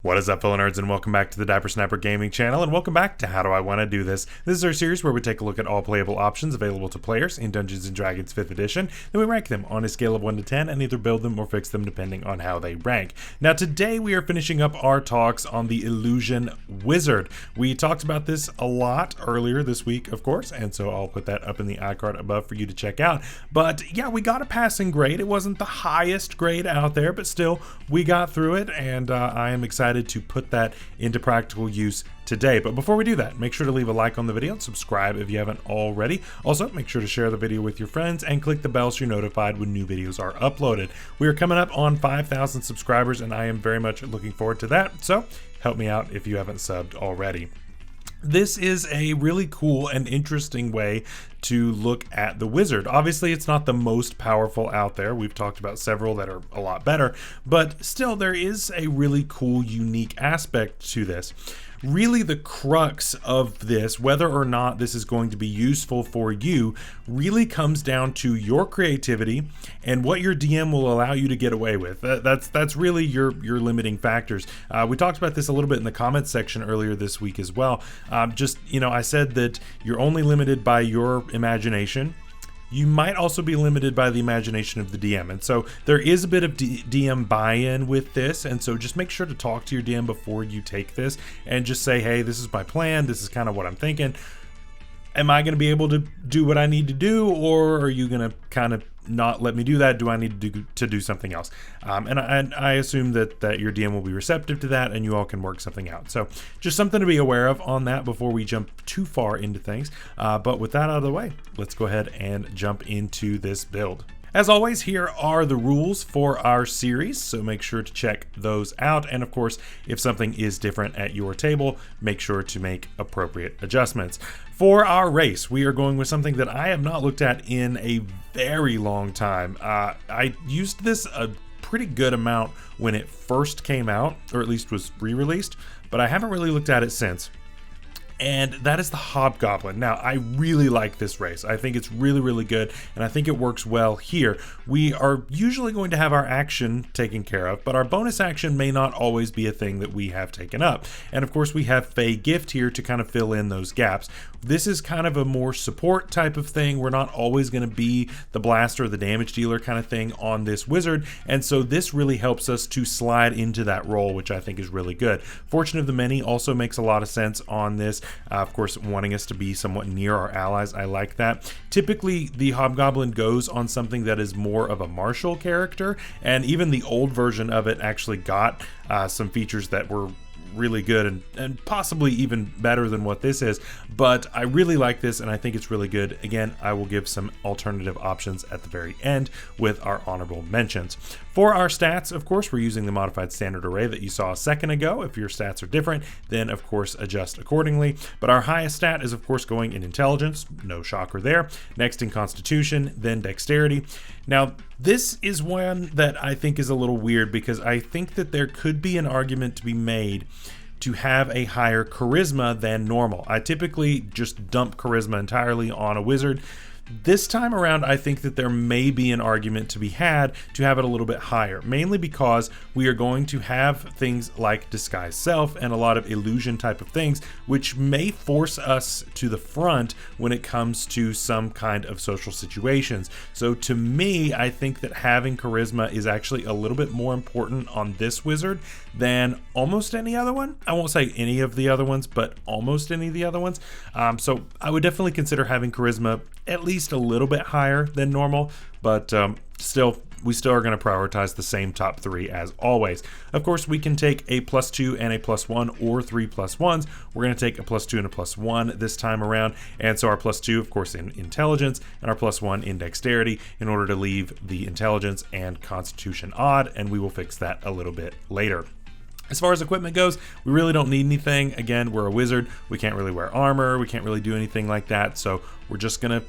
What is up, fellow nerds, and welcome back to the Diaper Snapper Gaming channel, and welcome back to How Do I Want to Do This. This is our series where we take a look at all playable options available to players in Dungeons & Dragons 5th edition, then we rank them on a scale of 1 to 10 and either build them or fix them depending on how they rank. Now today we are finishing up our talks on the Illusion Wizard. We talked about this a lot earlier this week, of course, and so I'll put that up in the iCard above for you to check out. But yeah, we got a passing grade. It wasn't the highest grade out there, but still, we got through it, and I am excited to put that into practical use today. But before we do that, make sure to leave a like on the video and subscribe if you haven't already. Also, make sure to share the video with your friends and click the bell so you're notified when new videos are uploaded. We are coming up on 5,000 subscribers, and I am very much looking forward to that. So help me out if you haven't subbed already. This is a really cool and interesting way to look at the wizard. Obviously, it's not the most powerful out there. We've talked about several that are a lot better, but still there is a really cool, unique aspect to this. Really, the crux of this, whether or not this is going to be useful for you, really comes down to your creativity and what your DM will allow you to get away with. That's really your limiting factors. We talked about this a little bit in the comments section earlier this week as well. I said that you're only limited by your imagination. You might also be limited by the imagination of the DM. And so there is a bit of DM buy-in with this. And so just make sure to talk to your DM before you take this and just say, hey, this is my plan. This is kind of what I'm thinking. Am I going to be able to do what I need to do? Or are you going to kind of not let me do that? Do I need to do something else? And I assume that your DM will be receptive to that and you all can work something out. So just something to be aware of on that before we jump too far into things. But with that out of the way, let's go ahead and jump into this build. As always, here are the rules for our series, so make sure to check those out. And of course, if something is different at your table, make sure to make appropriate adjustments. For our race, we are going with something that I have not looked at in a very long time. I used this a pretty good amount when it first came out, or at least was re-released, but I haven't really looked at it since. And that is the Hobgoblin. Now, I really like this race. I think it's really, really good, and I think it works well here. We are usually going to have our action taken care of, but our bonus action may not always be a thing that we have taken up. And of course, we have Fey Gift here to kind of fill in those gaps. This is kind of a more support type of thing. We're not always going to be the blaster or the damage dealer kind of thing on this wizard, and so this really helps us to slide into that role, which I think is really good. Fortune of the Many also makes a lot of sense on this. Of course, wanting us to be somewhat near our allies, I like that. Typically, the Hobgoblin goes on something that is more of a martial character, and even the old version of it actually got some features that were really good and possibly even better than what this is, but I really like this and I think it's really good. Again, I will give some alternative options at the very end with our honorable mentions. For our stats, of course, we're using the modified standard array that you saw a second ago. If your stats are different, then of course adjust accordingly, but our highest stat is of course going in intelligence, no shocker there. Next in constitution, then dexterity. Now this is one that I think is a little weird because I think that there could be an argument to be made to have a higher charisma than normal. I typically just dump charisma entirely on a wizard. This time around, I think that there may be an argument to be had to have it a little bit higher, mainly because we are going to have things like Disguise Self and a lot of illusion type of things, which may force us to the front when it comes to some kind of social situations. So to me, I think that having charisma is actually a little bit more important on this wizard than almost any other one. I won't say any of the other ones, but almost any of the other ones. So I would definitely consider having charisma at least a little bit higher than normal, but we still are going to prioritize the same top three as always. Of course, we can take a +2 and a +1 or 3 +1s. We're going to take a +2 and a +1 this time around, and so our +2 of course in intelligence and our +1 in dexterity in order to leave the intelligence and constitution odd, and we will fix that a little bit later. As far as equipment goes, we really don't need anything. Again, we're a wizard. We can't really wear armor. We can't really do anything like that. So we're just gonna,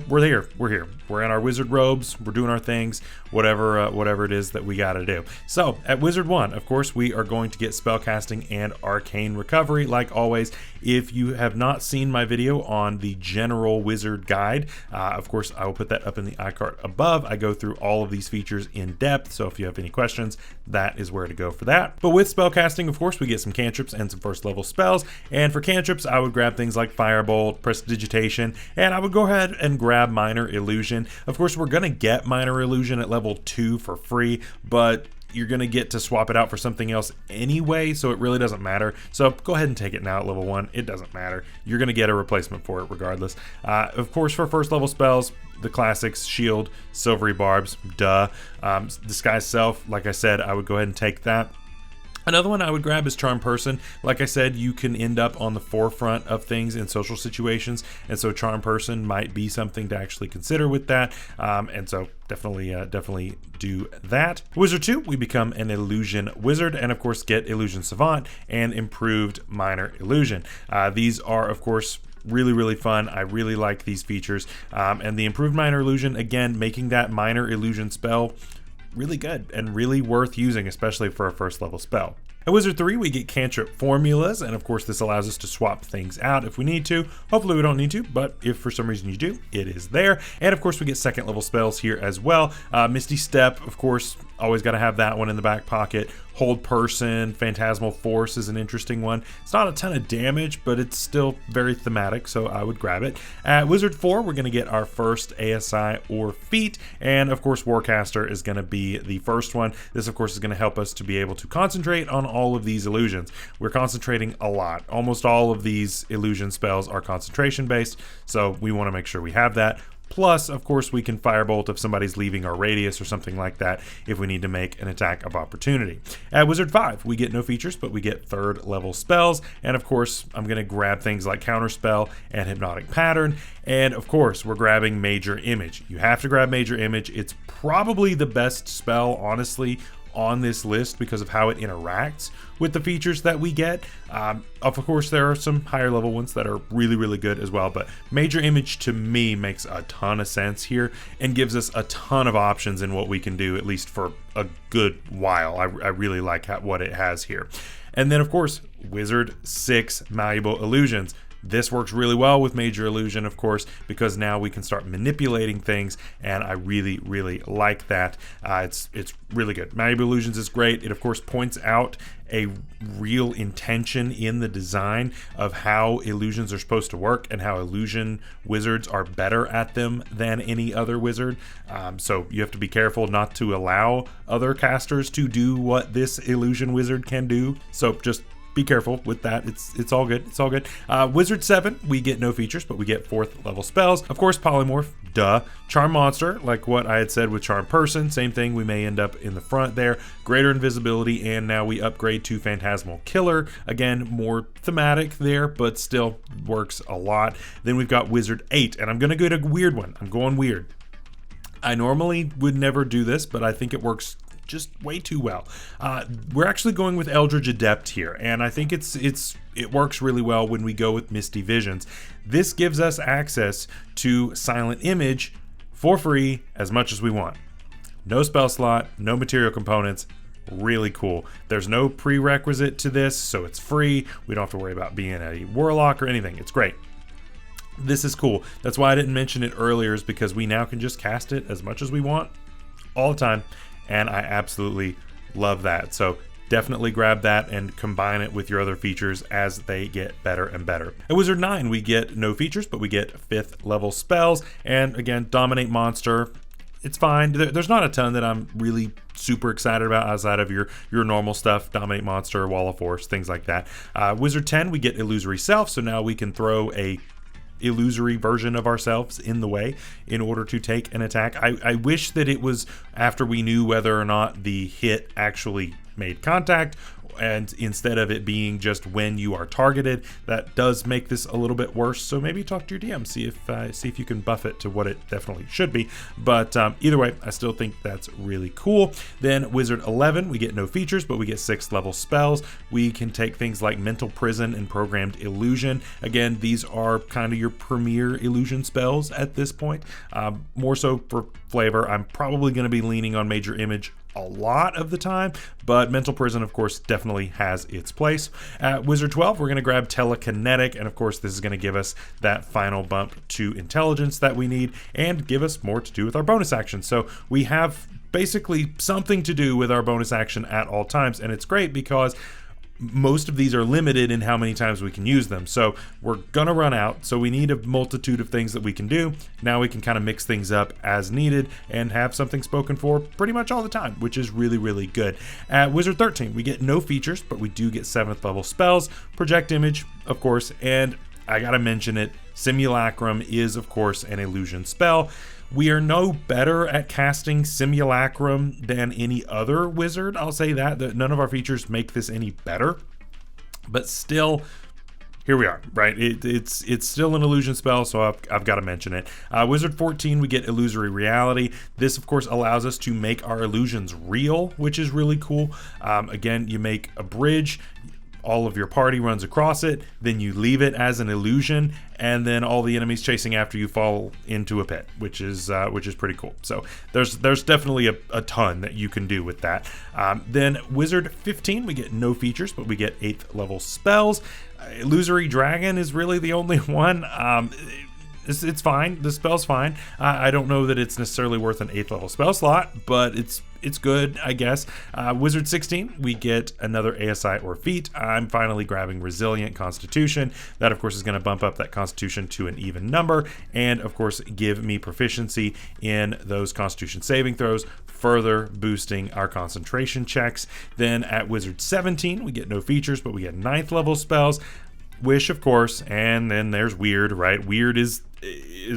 we're here. We're in our wizard robes. We're doing our things, whatever it is that we got to do. So at Wizard 1, of course, we are going to get spellcasting and arcane recovery, like always. If you have not seen my video on the general wizard guide, of course, I will put that up in the iCard above. I go through all of these features in depth. So if you have any questions, that is where to go for that. But with spellcasting, of course, we get some cantrips and some first level spells. And for cantrips, I would grab things like Firebolt, Prestidigitation, and I would go ahead and grab Minor Illusion. Of course, we're going to get Minor Illusion at level 2 for free, but you're going to get to swap it out for something else anyway, so it really doesn't matter. So go ahead and take it now at level 1. It doesn't matter. You're going to get a replacement for it regardless. Of course, for first level spells, the classics, Shield, Silvery Barbs, duh. Disguise Self, like I said, I would go ahead and take that. Another one I would grab is Charm Person. Like I said, you can end up on the forefront of things in social situations, and so Charm Person might be something to actually consider with that. And so definitely do that. Wizard 2, we become an Illusion Wizard, and of course get Illusion Savant and Improved Minor Illusion. These are, of course, really fun. I really like these features. And the Improved Minor Illusion, again, making that Minor Illusion spell really good and really worth using, especially for a first level spell. At Wizard 3, we get cantrip formulas, and of course this allows us to swap things out if we need to. Hopefully we don't need to, but if for some reason you do, it is there. And of course we get second level spells here as well. Misty Step, of course, always got to have that one in the back pocket. Hold Person, Phantasmal Force is an interesting one. It's not a ton of damage, but it's still very thematic, so I would grab it. At Wizard 4, we're going to get our first ASI or feat, and of course Warcaster is going to be the first one. This of course is going to help us to be able to concentrate on all of these illusions. We're concentrating a lot. Almost all of these illusion spells are concentration based, so we want to make sure we have that. Plus, of course, we can Firebolt if somebody's leaving our radius or something like that if we need to make an attack of opportunity. At Wizard 5, we get no features, but we get third level spells. And of course, I'm going to grab things like Counterspell and Hypnotic Pattern. And of course, we're grabbing Major Image. You have to grab Major Image. It's probably the best spell, honestly, on this list because of how it interacts with the features that we get. Of course, there are some higher level ones that are really good as well, but Major Image to me makes a ton of sense here and gives us a ton of options in what we can do, at least for a good while. I really like what it has here. And then of course, Wizard 6, Malleable Illusions. This works really well with Major Illusion, of course, because now we can start manipulating things, and I really like that. It's really good. Malleable Illusions is great. It, of course, points out a real intention in the design of how illusions are supposed to work and how illusion wizards are better at them than any other wizard. So you have to be careful not to allow other casters to do what this illusion wizard can do. So just be careful with that. It's all good. It's all good. Wizard 7, we get no features, but we get 4th level spells. Of course, Polymorph, duh. Charm Monster, like what I had said with Charm Person, same thing. We may end up in the front there. Greater Invisibility, and now we upgrade to Phantasmal Killer. Again, more thematic there, but still works a lot. Then we've got Wizard 8, and I'm going to go to a weird one. I'm going weird. I normally would never do this, but I think it works just way too well. We're actually going with Eldritch Adept here, and I think it works really well when we go with Misty Visions. This gives us access to Silent Image for free as much as we want. No spell slot, no material components. Really cool. There's no prerequisite to this, so it's free. We don't have to worry about being a warlock or anything. It's great. This is cool. That's why I didn't mention it earlier, is because we now can just cast it as much as we want all the time. And I absolutely love that. So definitely grab that and combine it with your other features as they get better and better. At Wizard 9, we get no features, but we get 5th level spells. And again, Dominate Monster. It's fine. There's not a ton that I'm really super excited about outside of your normal stuff. Dominate Monster, Wall of Force, things like that. Wizard 10, we get Illusory Self. So now we can throw a illusory version of ourselves in the way in order to take an attack. I wish that it was after we knew whether or not the hit actually made contact, and instead of it being just when you are targeted. That does make this a little bit worse, so maybe talk to your DM, see if you can buff it to what it definitely should be. But either way, I still think that's really cool. Then Wizard 11, we get no features, but we get 6th level spells. We can take things like Mental Prison and Programmed Illusion. Again, these are kind of your premier illusion spells at this point. More so for flavor, I'm probably going to be leaning on Major Image a lot of the time, but Mental Prison, of course, definitely has its place. At Wizard 12, we're going to grab Telekinetic, and of course, this is going to give us that final bump to intelligence that we need and give us more to do with our bonus actions. So we have basically something to do with our bonus action at all times. And it's great because most of these are limited in how many times we can use them. So we're gonna run out, so we need a multitude of things that we can do. Now we can kind of mix things up as needed and have something spoken for pretty much all the time, which is really, really good. At Wizard 13, we get no features, but we do get 7th level spells, Project Image, of course, and I gotta mention it, Simulacrum is, of course, an illusion spell. We are no better at casting Simulacrum than any other wizard. I'll say that none of our features make this any better, but still, here we are, right? It's still an illusion spell, so I've got to mention it. Wizard 14, we get Illusory Reality. This, of course, allows us to make our illusions real, which is really cool. Again, you make a bridge, all of your party runs across it, then you leave it as an illusion, and then all the enemies chasing after you fall into a pit, which is pretty cool. So there's definitely a ton that you can do with that. Then Wizard 15, we get no features, but we get 8th level spells. Illusory Dragon is really the only one. It's fine. The spell's fine. I don't know that it's necessarily worth an 8th level spell slot, but it's good, I guess. Wizard 16, we get another ASI or feat. I'm finally grabbing Resilient Constitution. That, of course, is going to bump up that Constitution to an even number, and, of course, give me proficiency in those Constitution saving throws, further boosting our concentration checks. Then at Wizard 17, we get no features, but we get 9th level spells. Wish, of course, and then there's Weird, right? Weird is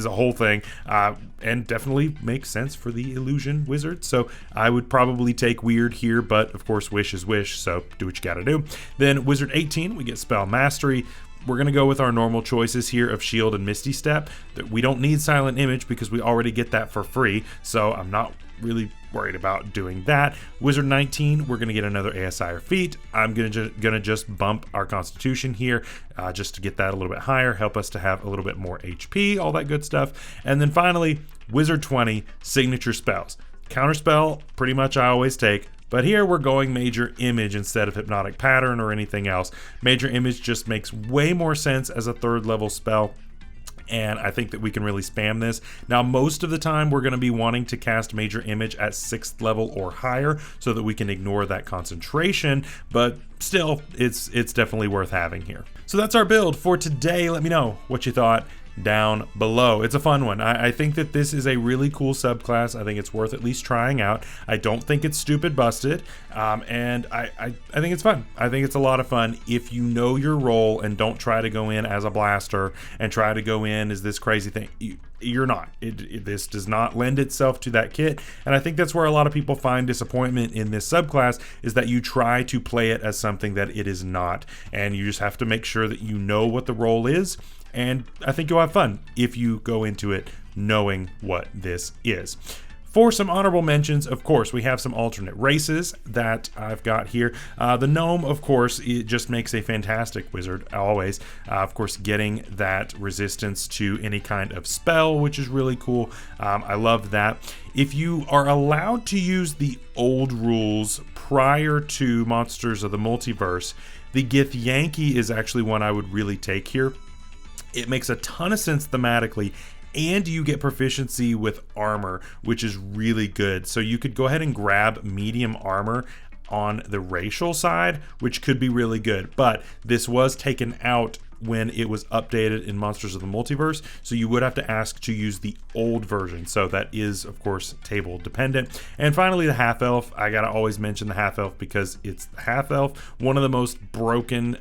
a whole thing, and definitely makes sense for the illusion wizard. So I would probably take Weird here, but of course Wish is Wish, so do what you gotta do. Then Wizard 18, we get Spell Mastery. We're going to go with our normal choices here of Shield and Misty Step. We don't need Silent Image because we already get that for free, so I'm not really worried about doing that. Wizard 19, we're going to get another ASI or feat. I'm gonna just bump our Constitution here just to get that a little bit higher, help us to have a little bit more HP, all that good stuff. And then finally, Wizard 20, Signature Spells. Counterspell, pretty much I always take. But here we're going Major Image instead of Hypnotic Pattern or anything else. Major Image just makes way more sense as a 3rd level spell, and I think that we can really spam this. Now, most of the time we're going to be wanting to cast Major Image at 6th level or higher so that we can ignore that concentration, but still, it's definitely worth having here. So that's our build for today. Let me know what you thought down below. It's a fun one. I think that this is a really cool subclass. I think it's worth at least trying out. I don't think it's stupid busted, and I think it's fun. I think it's a lot of fun if you know your role and don't try to go in as a blaster and try to go in as this crazy thing. You're not. This does not lend itself to that kit, and I think that's where a lot of people find disappointment in this subclass, is that you try to play it as something that it is not, and you just have to make sure that you know what the role is. And I think you'll have fun if you go into it knowing what this is. For some honorable mentions, of course, we have some alternate races that I've got here. The Gnome, of course, it just makes a fantastic wizard, always. Of course, getting that resistance to any kind of spell, which is really cool. I love that. If you are allowed to use the old rules prior to Monsters of the Multiverse, the Githyanki is actually one I would really take here. It makes a ton of sense thematically, and you get proficiency with armor, which is really good. So you could go ahead and grab medium armor on the racial side, which could be really good. But this was taken out when it was updated in Monsters of the Multiverse, so you would have to ask to use the old version. So that is, of course, table dependent. And finally, the Half-Elf. I gotta always mention the Half-Elf because it's the Half-Elf, one of the most broken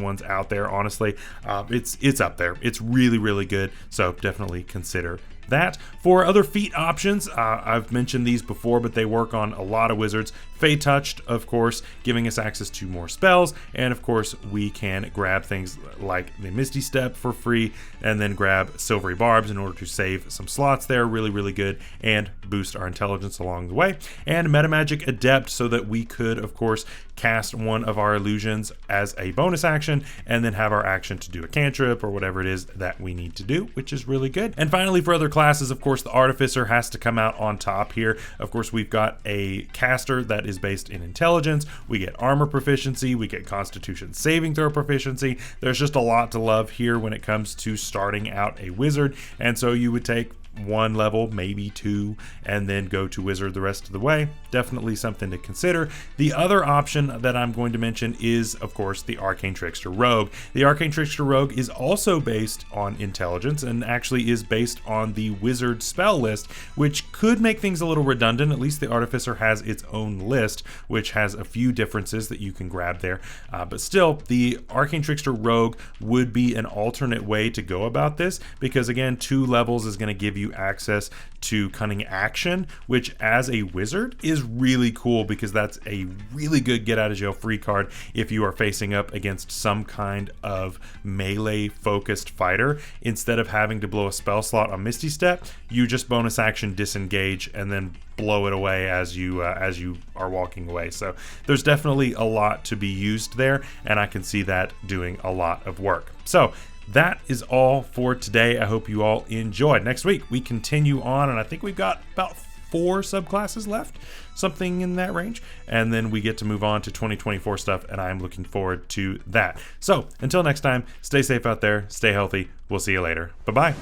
ones out there, honestly. It's up there. It's really, really good, so definitely consider that. For other feat options, I've mentioned these before, but they work on a lot of wizards. Fey Touched, of course, giving us access to more spells, and of course we can grab things like the Misty Step for free, and then grab Silvery Barbs in order to save some slots there. Really, really good, and boost our intelligence along the way. And Metamagic Adept, so that we could, of course, cast one of our illusions as a bonus action, and then have our action to do a cantrip or whatever it is that we need to do, which is really good. And finally, for other classes, of course, the Artificer has to come out on top here. Of course, we've got a caster that is based in intelligence. We get armor proficiency, we get constitution saving throw proficiency. There's just a lot to love here when it comes to starting out a wizard, and so you would take 1 level, maybe 2, and then go to wizard the rest of the way. Definitely something to consider. The other option that I'm going to mention is, of course, the Arcane Trickster Rogue. The Arcane Trickster Rogue is also based on intelligence and actually is based on the wizard spell list, which could make things a little redundant. At least the Artificer has its own list, which has a few differences that you can grab there. But still, the Arcane Trickster Rogue would be an alternate way to go about this, because again, 2 levels is going to give you access to Cunning Action, which as a wizard is really cool, because that's a really good get out of jail free card if you are facing up against some kind of melee focused fighter. Instead of having to blow a spell slot on Misty Step, you just bonus action disengage and then blow it away as you are walking away. So there's definitely a lot to be used there, and I can see that doing a lot of work. So that is all for today. I hope you all enjoyed. Next week we continue on, and I think we've got about 4 subclasses left, something in that range, and then we get to move on to 2024 stuff, and I'm looking forward to that. So until next time, stay safe out there, stay healthy. We'll see you later. Bye bye.